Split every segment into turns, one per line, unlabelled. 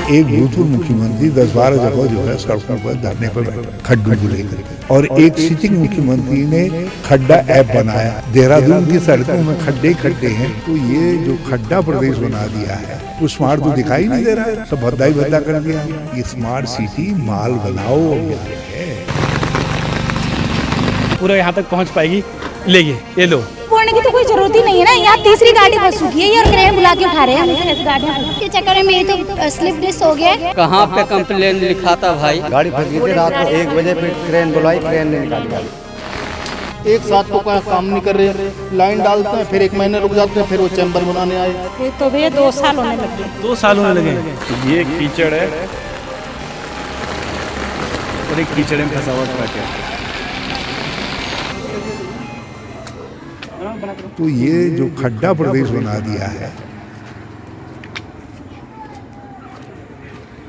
एक भूतपूर्व मुख्यमंत्री 10-12 जगह जो है सड़कों पर धरने पर बैठे खड्डों को लेकर, और एक सिटिंग मुख्यमंत्री ने खड्डा ऐप बनाया। देहरादून की सड़कों में खड्डे खड्डे हैं, तो ये जो खड्डा प्रदेश बना दिया है वो स्मार्ट तो दिखाई नहीं दे रहा है, सब भद्दा ही भद्दा कर दिया। ये स्मार्ट सिटी माल बनाओ अभियान है,
पूरा यहाँ तक पहुँच पाएगी। लेंगे ये लो,
बोलने की तो कोई जरूरत ही नहीं है ना। यहाँ तीसरी गाड़ी बस चुकी है और क्रेन बुला के उठा रहे हैं ऐसी गाड़ियाँ के चक्कर में। ये तो स्लिप डिस्क हो गया।
कहाँ पे कंप्लेन लिखा था भाई?
गाड़ी फंस गई थी रात को 1 बजे, फिर क्रेन बुलाई, क्रेन ने निकाली गाड़ी।
एक साथ तो काम नहीं कर रहे, लाइन डालते हैं, फिर 1 महीने रुक जाते हैं, फिर वो चैम्बर बनाने आए।
ये तो भैया 2 साल होने लगे।
2 साल होने लगे। ये कीचड़ है और एक कीचड़ में फंसा हुआ ट्रक।
तो ये जो खड्डा प्रदेश बना दिया है।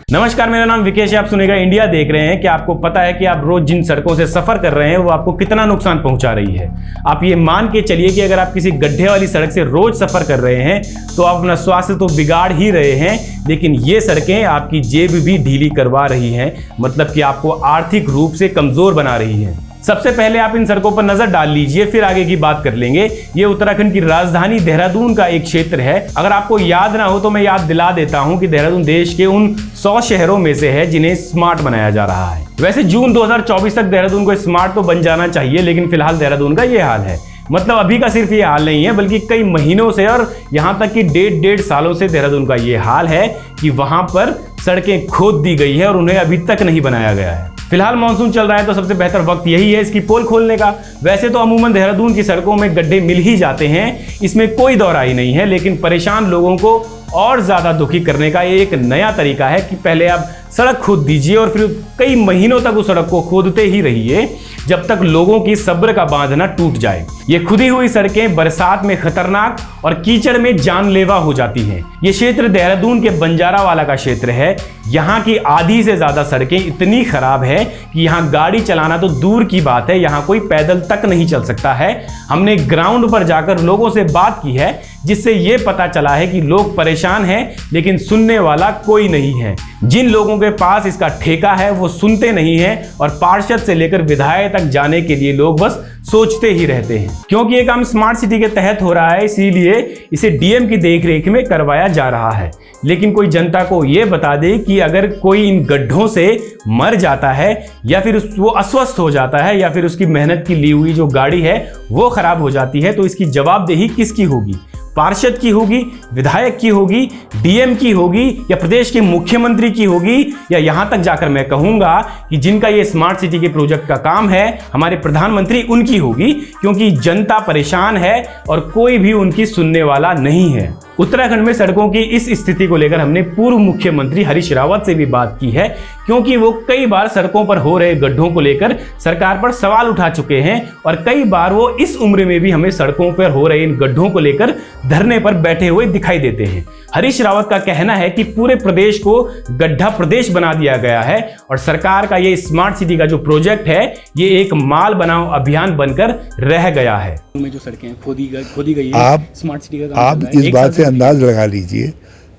नमस्कार, मेरा नाम विकेश है, आप सुनेगा इंडिया देख रहे हैं। कि आपको पता है कि आप रोज जिन सड़कों से सफर कर रहे हैं वो आपको कितना नुकसान पहुंचा रही है। आप ये मान के चलिए कि अगर आप किसी गड्ढे वाली सड़क से रोज सफर कर रहे हैं तो आप अपना स्वास्थ्य तो बिगाड़ ही रहे हैं, लेकिन ये सड़कें आपकी जेब भी ढीली करवा रही हैं, मतलब कि आपको आर्थिक रूप से कमजोर बना रही हैं। सबसे पहले आप इन सड़कों पर नजर डाल लीजिए, फिर आगे की बात कर लेंगे। ये उत्तराखंड की राजधानी देहरादून का एक क्षेत्र है। अगर आपको याद ना हो तो मैं याद दिला देता हूं कि देहरादून देश के उन 100 शहरों में से है जिन्हें स्मार्ट बनाया जा रहा है। वैसे जून 2024 तक देहरादून को स्मार्ट तो बन जाना चाहिए, लेकिन फिलहाल देहरादून का ये हाल है। मतलब अभी का सिर्फ ये हाल नहीं है, बल्कि कई महीनों से और यहाँ तक कि 1.5 सालों से देहरादून का ये हाल है कि वहां पर सड़कें खोद दी गई है और उन्हें अभी तक नहीं बनाया गया है। फिलहाल मानसून चल रहा है तो सबसे बेहतर वक्त यही है इसकी पोल खोलने का। वैसे तो अमूमन देहरादून की सड़कों में गड्ढे मिल ही जाते हैं, इसमें कोई दौराई नहीं है, लेकिन परेशान लोगों को और ज्यादा दुखी करने का एक नया तरीका है कि पहले आप सड़क खोद दीजिए और फिर कई महीनों तक उस सड़क को खोदते ही रहिए जब तक लोगों की सब्र का बांध ना टूट जाए। ये खुदी हुई सड़कें बरसात में खतरनाक और कीचड़ में जानलेवा हो जाती हैं। ये क्षेत्र देहरादून के बंजारावाला का क्षेत्र है। यहाँ की आधी से ज्यादा सड़कें इतनी खराब है कि यहाँ गाड़ी चलाना तो दूर की बात है, यहाँ कोई पैदल तक नहीं चल सकता है। हमने ग्राउंड पर जाकर लोगों से बात की है, जिससे ये पता चला है कि लोग परेशान हैं, लेकिन सुनने वाला कोई नहीं है। जिन लोगों के पास इसका ठेका है वो सुनते नहीं है और पार्षद से लेकर विधायक तक जाने के लिए लोग बस सोचते ही रहते हैं। क्योंकि ये काम स्मार्ट सिटी के तहत हो रहा है, इसीलिए इसे डीएम की देखरेख में करवाया जा रहा है। लेकिन कोई जनता को यह बता दे कि अगर कोई इन गड्ढों से मर जाता है या फिर वो अस्वस्थ हो जाता है या फिर उसकी मेहनत की ली हुई जो गाड़ी है वो खराब हो जाती है, तो इसकी जवाबदेही किसकी होगी? पार्षद की होगी, विधायक की होगी, डीएम की होगी या प्रदेश के मुख्यमंत्री की होगी, या यहां तक जाकर मैं कहूंगा कि जिनका ये स्मार्ट सिटी के प्रोजेक्ट का काम है हमारे प्रधानमंत्री उनकी होगी, क्योंकि जनता परेशान है और कोई भी उनकी सुनने वाला नहीं है। उत्तराखंड में सड़कों की इस स्थिति को लेकर हमने पूर्व मुख्यमंत्री हरीश रावत से भी बात की है, क्योंकि वो कई बार सड़कों पर हो रहे गड्ढों को लेकर सरकार पर सवाल उठा चुके हैं और कई बार वो इस उम्र में भी हमें सड़कों पर हो रहे इन गड्ढों को लेकर धरने पर बैठे हुए दिखाई देते हैं। हरीश रावत का कहना है कि पूरे प्रदेश को गड्ढा प्रदेश बना दिया गया है और सरकार का ये स्मार्ट सिटी का जो प्रोजेक्ट है ये एक माल बनाओ अभियान बनकर रह गया है। में जो सड़कें खोदी गई है,
आप
स्मार्ट सिटी का
आप इस बात से अंदाज लगा लीजिए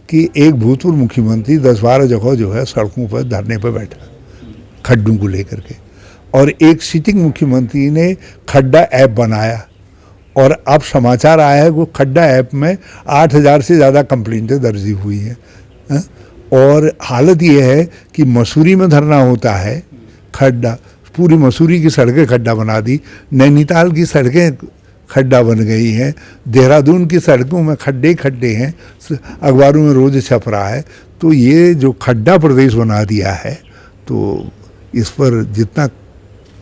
कि एक भूतपूर्व मुख्यमंत्री 10-12 जगह जो है सड़कों पर धरने पर बैठा खड्डों को लेकर के, और एक सिटिंग मुख्यमंत्री ने खड्डा ऐप बनाया और अब समाचार आया है वो खड्डा ऐप में 8000 से ज़्यादा कंप्लेंटें दर्ज हुई हैं। और हालत ये है कि मसूरी में धरना होता है, खड्डा, पूरी मसूरी की सड़कें खड्डा बना दी, नैनीताल की सड़कें खड्डा बन गई हैं, देहरादून की सड़कों में खड्डे खड्डे हैं, अखबारों में रोज़ छप रहा है। तो ये जो खड्डा प्रदेश बना दिया है तो इस पर जितना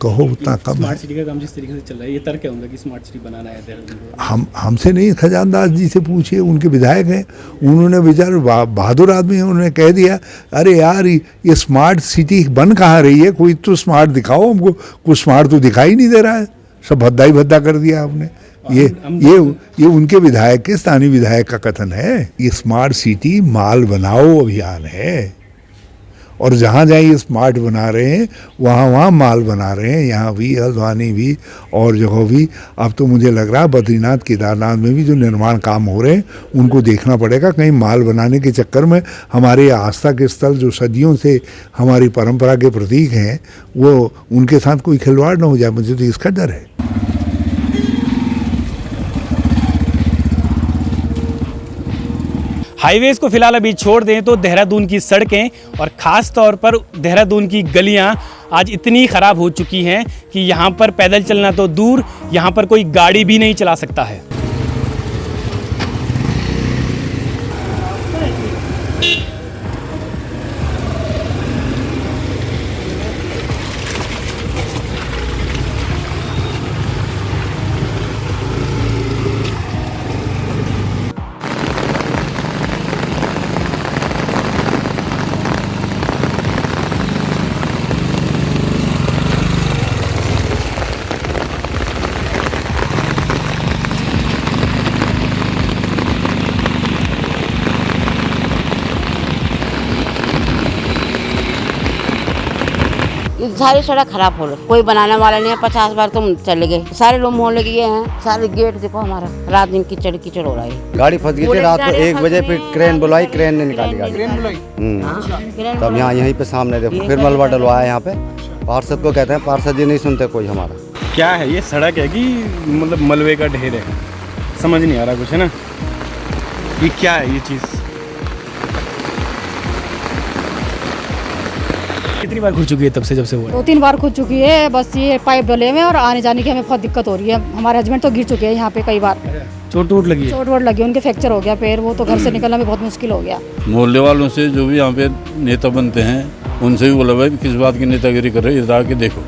कहो उतना कम है।
स्मार्ट सिटी का काम जिस तरीके से चल रहा है, ये तर्क क्या होगा कि स्मार्ट सिटी बनाना है देहरादून को?
हमसे नहीं, खजानदास जी से पूछिए, उनके विधायक हैं, उन्होंने बेचारे बहादुर आदमी हैं, उन्होंने कह दिया अरे यार ये स्मार्ट सिटी बन कहाँ रही है, कोई तो स्मार्ट दिखाओ हमको। कुछ स्मार्ट तो दिखाई नहीं दे रहा है, सब भद्दा ही भद्दा कर दिया आपने। ये उनके विधायक के, स्थानीय विधायक का कथन है। ये स्मार्ट सिटी माल बनाओ अभियान है और जहाँ जहाँ ये स्मार्ट बना रहे हैं वहाँ वहाँ माल बना रहे हैं, यहाँ भी, हल्द्वानी भी और जगह भी। अब तो मुझे लग रहा है बद्रीनाथ केदारनाथ में भी जो निर्माण काम हो रहे हैं उनको देखना पड़ेगा, कहीं माल बनाने के चक्कर में हमारे आस्था के स्थल जो सदियों से हमारी परंपरा के प्रतीक हैं वो उनके साथ कोई खिलवाड़ ना हो जाए, मुझे तो इसका डर है।
हाईवेज को फिलहाल अभी छोड़ दें तो देहरादून की सड़कें और ख़ास तौर पर देहरादून की गलियां आज इतनी ख़राब हो चुकी हैं कि यहाँ पर पैदल चलना तो दूर, यहाँ पर कोई गाड़ी भी नहीं चला सकता है।
सारी सड़क खराब हो रही, कोई बनाने वाला नहीं है। 50 बार तुम चले गए, सारे लोग मोहल्ले के ये हैं, सारे गेट देखो हमारा रात दिन कीचड़ कीचड़ हो रहा है।
गाड़ी फंस गई थी रात को 1 बजे, फिर क्रेन बुलाई, क्रेन ने निकाली गाड़ी। तब यहाँ यहीं पे सामने देखो फिर मलबा डलवाया यहाँ पे। पार्षद को कहते हैं, पार्षद जी नहीं सुनते कोई हमारा।
क्या है ये, सड़क है कि मतलब मलबे का ढेर है, समझ नहीं आ रहा कुछ, है ना। ये क्या है ये चीज़, कितनी बार खुल चुकी है तब से, जब से हुआ है?
2-3 बार खुद चुकी है। बस ये पाइप डले हुए और आने जाने की हमें बहुत दिक्कत हो रही है। हमारे हस्बैंड तो गिर चुके हैं यहाँ पे कई बार,
चोट वोट लगी है?
चोट वोट लगी, उनके फ्रैक्चर हो गया पैर, वो तो घर से निकलना भी बहुत मुश्किल हो गया।
मोहल्ले वालों से जो भी यहाँ पे नेता बनते हैं उनसे भी बोला भाई किस बात की नेतागिरी कर रहे हैं, इधर आके देखो।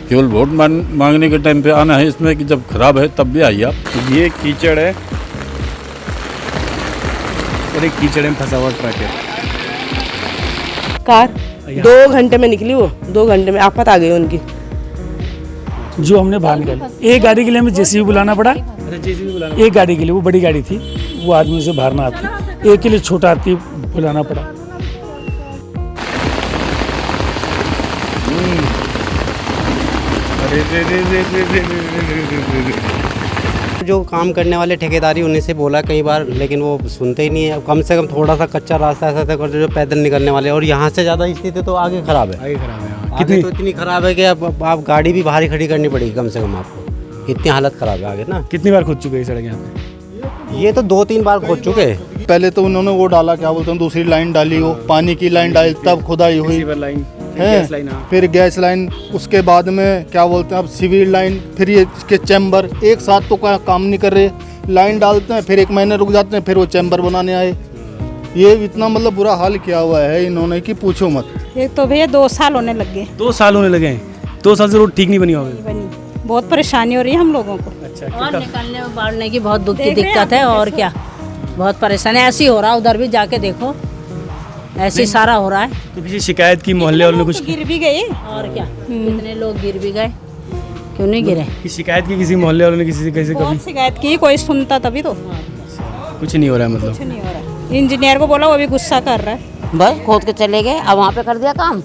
केवल वोट मांगने के टाइम पे आना है इसमें कि जब खराब है तब भी आइए आप।
ये कीचड़ है और एक कीचड़ में फंसा हुआ ट्रक है।
कार 2 घंटे में निकली, वो 2 घंटे में आफत आ गई उनकी।
जो हमने बाहर निकाली, एक गाड़ी के लिए हमें जेसीबी बुलाना पड़ा। एक गाड़ी के लिए, वो बड़ी गाड़ी थी, वो आदमी से बाहर ना आती, एक के लिए छोटा आती बुलाना पड़ा।
जो काम करने वाले ठेकेदारी उन्हीं से बोला कई बार, लेकिन वो सुनते ही नहीं है। कम से कम थोड़ा सा कच्चा रास्ता ऐसा था जो पैदल निकलने वाले, और यहाँ से ज़्यादा स्थिति तो आगे खराब है। आगे तो इतनी खराब है कि अब आप गाड़ी भी बाहर ही खड़ी करनी पड़ेगी कम से कम आपको, इतनी हालत खराब है आगे ना।
कितनी बार खुद चुके हैं सड़क यहाँ पे?
ये तो 2-3 बार खोद चुके हैं।
पहले तो उन्होंने वो डाला, क्या बोलते हैं, दूसरी लाइन डाली, वो पानी की लाइन डाली, तब खुदाई हुई है, फिर गैस लाइन, उसके बाद में क्या बोलते हैं अब सिविल लाइन, फिर ये इसके चैम्बर। एक साथ तो काम नहीं कर रहे, लाइन डालते हैं फिर 1 महीने रुक जाते हैं, फिर वो चैम्बर बनाने आए। ये इतना मतलब बुरा हाल किया हुआ है इन्होंने कि पूछो मत।
एक तो भैया 2 साल होने लग गए।
2 साल होने लगे हैं? 2 साल से रोड ठीक नहीं बनी होगी?
बहुत परेशानी हो रही है हम लोगों को।
अच्छा,
और निकलने में बाढ़ने की बहुत दुख की दिक्कत है, और क्या बहुत परेशानी ऐसी हो रहा है। उधर भी जाके देखो ऐसे सारा हो रहा है।
तो किसी शिकायत की मोहल्ले वालों ने कुछ
गिर भी गए,
और क्या कितने लोग गिर भी गए, क्यों नहीं गिरे?
की शिकायत की किसी मोहल्ले वालों ने किसी से कैसे कभी?
बहुत शिकायत की, कोई सुनता तभी तो।
कुछ नहीं हो रहा है, मतलब
कुछ नहीं हो रहा। इंजीनियर को बोला, वो भी गुस्सा कर रहा है।
बस खोद के चले गए, अब वहाँ पे कर दिया काम,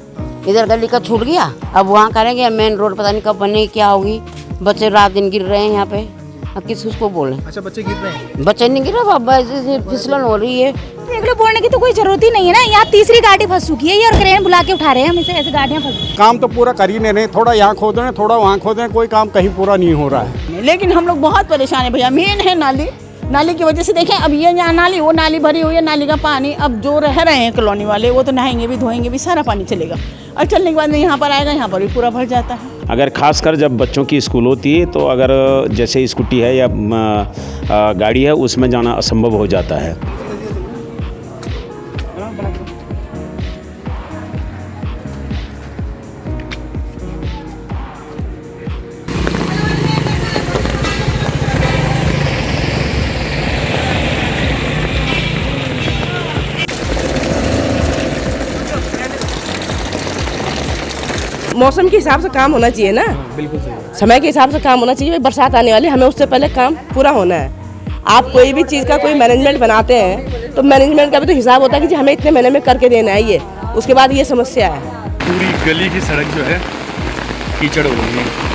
इधर गली का छूट गया, अब वहाँ करेंगे। मेन रोड पता नहीं कब बनेगी, क्या होगी। बच्चे रात दिन गिर रहे हैं यहाँ पे, अब किस उसको बोले? अच्छा, बच्चे गिर रहे हैं? बच्चे नहीं गिर रहे, फिसलन हो रही है।
देख लो, बोलने की तो कोई जरूरत ही नहीं है ना। यहाँ तीसरी गाड़ी फंस चुकी है, ये और क्रेन बुला के उठा रहे हैं हम इसे, ऐसे गाड़ियाँ फंस।
काम तो पूरा कर ही नहीं रहे, थोड़ा यहाँ खोद रहे हैं, थोड़ा वहाँ खोद रहे हैं, कोई काम कहीं पूरा नहीं हो रहा है।
लेकिन हम लोग बहुत परेशान है भैया। मेन है नाली, नाली की वजह से देखें अब ये यहाँ नाली, वो नाली भरी हुई है, नाली का पानी अब जो रह रहे हैं कॉलोनी वाले वो तो नहाएंगे भी धोएंगे भी, सारा पानी चलेगा, और चलने के बाद में यहाँ पर आएगा, यहाँ पर भी पूरा भर जाता है।
अगर खासकर जब बच्चों की स्कूल होती है तो अगर जैसे स्कूटी है या गाड़ी है उसमें जाना असंभव हो जाता है।
मौसम के हिसाब से काम होना चाहिए ना,
बिल्कुल सही।
समय के हिसाब से काम होना चाहिए। बरसात आने वाली, हमें उससे पहले काम पूरा होना है। आप कोई भी चीज़ का कोई मैनेजमेंट बनाते हैं तो मैनेजमेंट का भी तो हिसाब होता है कि जी हमें इतने महीने में करके देना है, ये उसके बाद ये समस्या है।
पूरी गली की सड़क जो है कीचड़ हो गई है,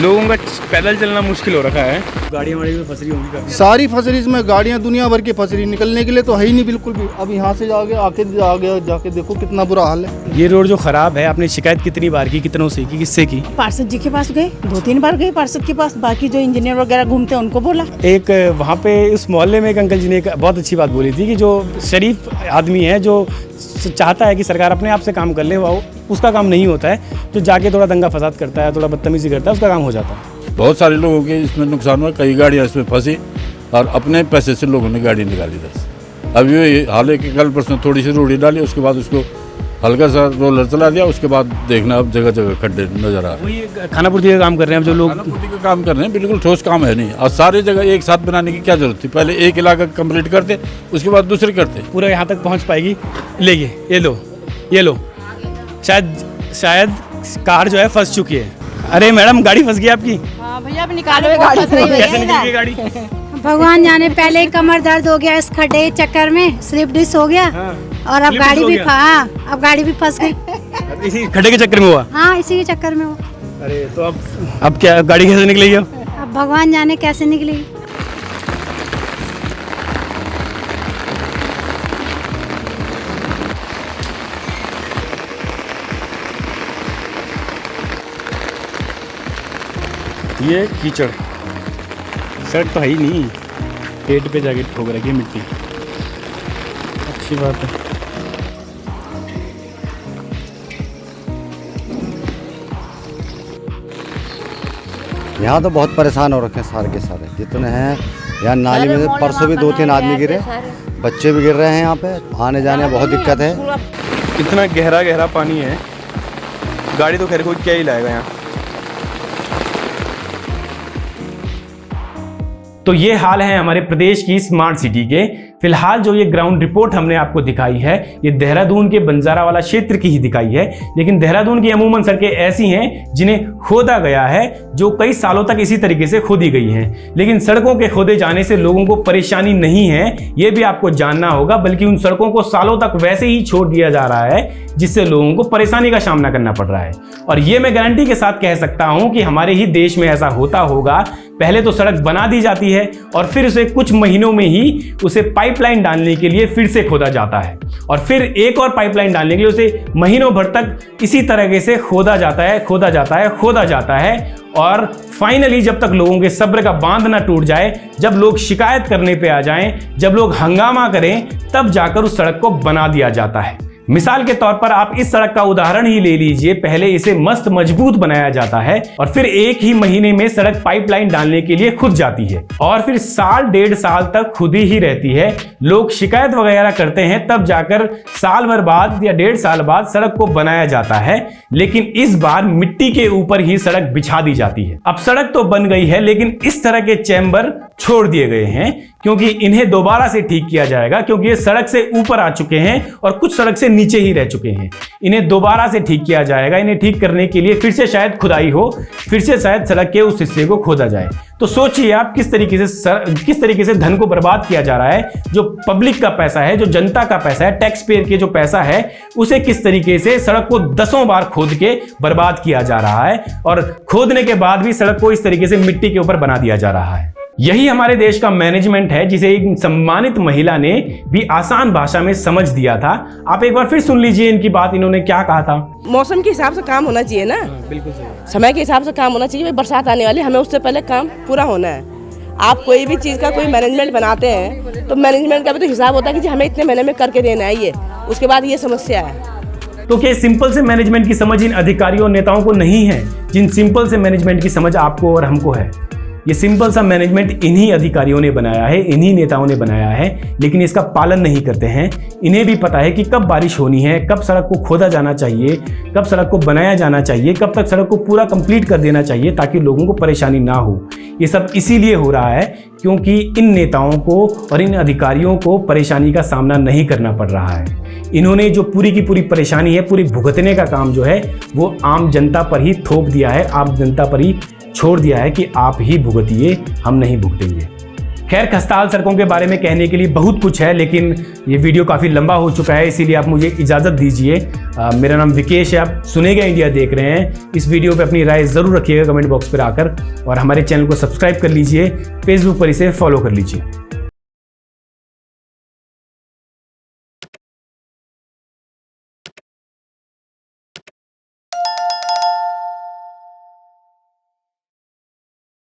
लोगों का पैदल चलना मुश्किल हो रखा है। गाड़ियाँ वाड़ी में फंस रही होंगी काफी।
सारी फंस रही, इसमें गाड़ियाँ दुनिया भर की फंस रही, निकलने के लिए तो है ही नहीं बिल्कुल भी। अब यहाँ से जाके देखो कितना बुरा हाल है।
ये रोड जो खराब है, आपने शिकायत कितनी बार की, कितनों से की, किससे की?
पार्षद जी के पास गए, 2-3 बार गए पार्षद के पास, बाकी जो इंजीनियर वगैरह घूमते हैं उनको बोला।
एक वहाँ पे इस मोहल्ले में एक अंकल जी ने एक बहुत अच्छी बात बोली थी कि जो शरीफ आदमी है, जो चाहता है कि सरकार अपने आप से काम कर ले, वो उसका काम नहीं होता है। जो जाके थोड़ा दंगा फसाद करता है, थोड़ा बदतमीजी करता है, उसका काम हो जाता है।
बहुत सारे लोगों के इसमें नुकसान हुआ, कई गाड़ियाँ इसमें फंसी और अपने पैसे से लोगों ने गाड़ी निकाली इधर से। अब ये हाल है कि कल परसों थोड़ी सी रोड़ी डाली, उसके बाद उसको हल्का सा रोलर चला दिया, उसके बाद देखना अब जगह जगह खड्डे नजर आ रहे हैं।
खानापूर्ति का काम कर रहे हैं अब जो लोग,
खानापूर्ति का काम कर रहे हैं, बिल्कुल ठोस काम है नहीं। और सारी जगह एक साथ बनाने की क्या जरूरत थी? पहले एक इलाका कंप्लीट करते, उसके बाद दूसरे करते।
पूरा यहाँ तक पहुँच पाएगी। लेंगे, ये लो, शायद कार जो है फंस चुकी है। अरे मैडम, गाड़ी फंस गई आपकी।
हाँ भैया, अब निकालो गाड़ी।
कैसे निकली गाड़ी?
भगवान जाने, पहले कमर दर्द हो गया इस खड्डे चक्कर में, स्लिप डिस्क हो गया। और अब गाड़ी भी अब गाड़ी भी फंस गई।
इसी खड्डे के चक्कर में हुआ?
हाँ, इसी के चक्कर में हुआ।
अरे तो अब क्या, गाड़ी कैसे निकलेगी?
अब भगवान जाने कैसे निकलेगी।
ये कीचड़, सड़क तो है ही नहीं, पेट पे जाके ठोक रखी है मिट्टी। अच्छी बात है।
यहाँ तो बहुत परेशान हो रखे हैं सारे के सारे जितने हैं। यहाँ नाली में परसों भी 2-3 आदमी गिरे, बच्चे भी गिर रहे हैं। यहाँ पे आने जाने में बहुत दिक्कत है।
इतना गहरा पानी है, गाड़ी तो खैर कोई क्या ही लाएगा यहाँ। तो ये हाल है हमारे प्रदेश की स्मार्ट सिटी के। फिलहाल जो ये ग्राउंड रिपोर्ट हमने आपको दिखाई है, ये देहरादून के बंजारावाला क्षेत्र की ही दिखाई है। लेकिन देहरादून की अमूमन सड़कें ऐसी हैं जिन्हें खोदा गया है, जो कई सालों तक इसी तरीके से खोदी गई हैं। लेकिन सड़कों के खोदे जाने से लोगों को परेशानी नहीं है, ये भी आपको जानना होगा, बल्कि उन सड़कों को सालों तक वैसे ही छोड़ दिया जा रहा है, जिससे लोगों को परेशानी का सामना करना पड़ रहा है। और ये मैं गारंटी के साथ कह सकता हूं कि हमारे ही देश में ऐसा होता होगा। पहले तो सड़क बना दी जाती है और फिर उसे कुछ महीनों में ही उसे पाइपलाइन डालने के लिए फिर से खोदा जाता है, और फिर एक और पाइपलाइन डालने के लिए उसे महीनों भर तक इसी तरीके से खोदा जाता है। और फाइनली जब तक लोगों के सब्र का बांध ना टूट जाए, जब लोग शिकायत करने पे आ जाएं, जब लोग हंगामा करें, तब जाकर उस सड़क को बना दिया जाता है। मिसाल के तौर पर आप इस सड़क का उदाहरण ही ले लीजिए। पहले इसे मस्त मजबूत बनाया जाता है और फिर एक ही महीने में सड़क पाइपलाइन डालने के लिए खुद जाती है, और फिर 1.5 साल तक खुदी ही रहती है। लोग शिकायत वगैरह करते हैं, तब जाकर साल भर बाद या 1.5 साल बाद सड़क को बनाया जाता है। लेकिन इस बार मिट्टी के ऊपर ही सड़क बिछा दी जाती है। अब सड़क तो बन गई है, लेकिन इस तरह के चैम्बर छोड़ दिए गए हैं, क्योंकि इन्हें दोबारा से ठीक किया जाएगा, क्योंकि ये सड़क से ऊपर आ चुके हैं और कुछ सड़क से नीचे ही रह चुके हैं। इन्हें दोबारा से ठीक किया जाएगा। इन्हें ठीक करने के लिए फिर से शायद खुदाई हो, फिर से शायद सड़क के उस हिस्से को खोदा जाए। तो सोचिए आप किस तरीके से धन को बर्बाद किया जा रहा है। जो पब्लिक का पैसा है, जो जनता का पैसा है, टैक्स पेयर के जो पैसा है, उसे किस तरीके से सड़क को 10 बार खोद के बर्बाद किया जा रहा है, और खोदने के बाद भी सड़क को इस तरीके से मिट्टी के ऊपर बना दिया जा रहा है। यही हमारे देश का मैनेजमेंट है, जिसे एक सम्मानित महिला ने भी आसान भाषा में समझ दिया था। आप एक बार फिर सुन लीजिए इनकी बात, इन्होंने क्या कहा था।
मौसम के हिसाब से काम होना चाहिए ना,
बिल्कुल सही।
समय के हिसाब से काम होना चाहिए। बरसात आने वाली, हमें उससे पहले काम पूरा होना है। आप कोई भी चीज़ का कोई मैनेजमेंट बनाते हैं तो मैनेजमेंट का भी तो हिसाब होता है कि जी हमें इतने महीने में करके देना है, ये उसके बाद ये समस्या है।
तो क्या सिंपल से मैनेजमेंट की समझ इन अधिकारियों और नेताओं को नहीं है, जिन सिंपल से मैनेजमेंट की समझ आपको और हमको है? ये सिंपल सा मैनेजमेंट इन्हीं अधिकारियों ने बनाया है, इन्हीं नेताओं ने बनाया है, लेकिन इसका पालन नहीं करते हैं। इन्हें भी पता है कि कब बारिश होनी है, कब सड़क को खोदा जाना चाहिए, कब सड़क को बनाया जाना चाहिए, कब तक सड़क को पूरा कंप्लीट कर देना चाहिए, ताकि लोगों को परेशानी ना हो। ये सब इसीलिए हो रहा है क्योंकि इन नेताओं को और इन अधिकारियों को परेशानी का सामना नहीं करना पड़ रहा है। इन्होंने जो पूरी की पूरी परेशानी है, पूरी भुगतने का काम जो है, वो आम जनता पर ही थोप दिया है, आम जनता पर ही छोड़ दिया है कि आप ही भुगतिए, हम नहीं भुगतेंगे। खैर, खस्ताहाल सड़कों के बारे में कहने के लिए बहुत कुछ है, लेकिन ये वीडियो काफ़ी लंबा हो चुका है, इसीलिए आप मुझे इजाज़त दीजिए। मेरा नाम विकेश है, आप सुनेगा इंडिया देख रहे हैं। इस वीडियो पे अपनी राय ज़रूर रखिएगा कमेंट बॉक्स पर आकर, और हमारे चैनल को सब्सक्राइब कर लीजिए, फेसबुक पर इसे फॉलो कर लीजिए।